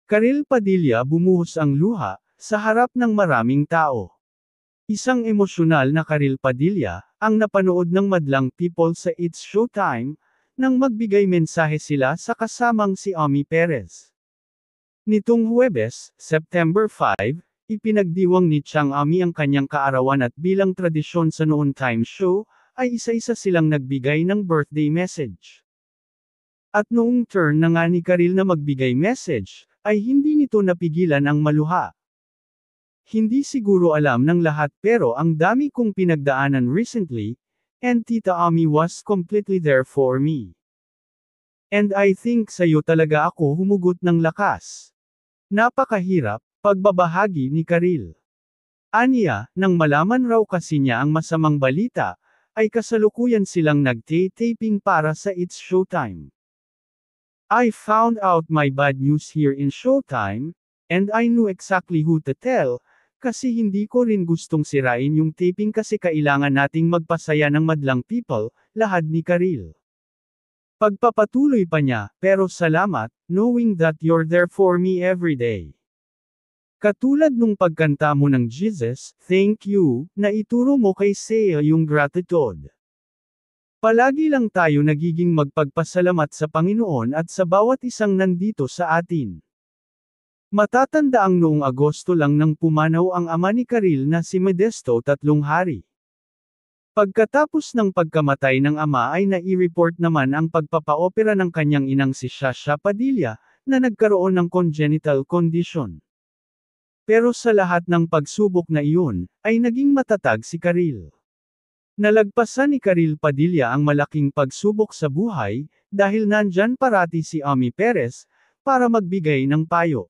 Karil Padilla bumuhos ang luha, sa harap ng maraming tao. Isang emosyonal na Karil Padilla, ang napanood ng madlang people sa It's Showtime, nang magbigay mensahe sila sa kasamang si Ami Perez. Nitong Huwebes, September 5, ipinagdiwang ni Chang Ami ang kanyang kaarawan at bilang tradisyon sa noon time show, ay isa-isa silang nagbigay ng birthday message. At noong turn na nga ni Karil na magbigay message, ay hindi nito napigilan ang maluha. Hindi siguro alam ng lahat pero ang dami kong pinagdaanan recently, and Tita Ami was completely there for me. And I think sa'yo talaga ako humugot ng lakas. Napakahirap, pagbabahagi ni Karil. Aniya, nang malaman raw kasi niya ang masamang balita, ay kasalukuyan silang nagte-taping para sa It's Showtime. I found out my bad news here in Showtime, and I knew exactly who to tell, kasi hindi ko rin gustong sirain yung taping kasi kailangan nating magpasaya ng madlang people, lahad ni Karil. Pagpapatuloy pa niya, pero salamat, knowing that you're there for me every day. Katulad nung pagkanta mo ng Jesus, thank you, na ituro mo kay Seiya yung gratitude. Palagi lang tayo nagiging magpagpasalamat sa Panginoon at sa bawat isang nandito sa atin. Matatanda ang noong Agosto lang nang pumanaw ang ama ni Karil na si Modesto Tatlong Hari. Pagkatapos ng pagkamatay ng ama ay nai-report naman ang pagpapaopera ng kanyang inang si Shasha Padilla, na nagkaroon ng congenital condition. Pero sa lahat ng pagsubok na iyon, ay naging matatag si Karil. Nalagpasan ni Karil Padilla ang malaking pagsubok sa buhay, dahil nandyan parati si Ami Perez, para magbigay ng payo.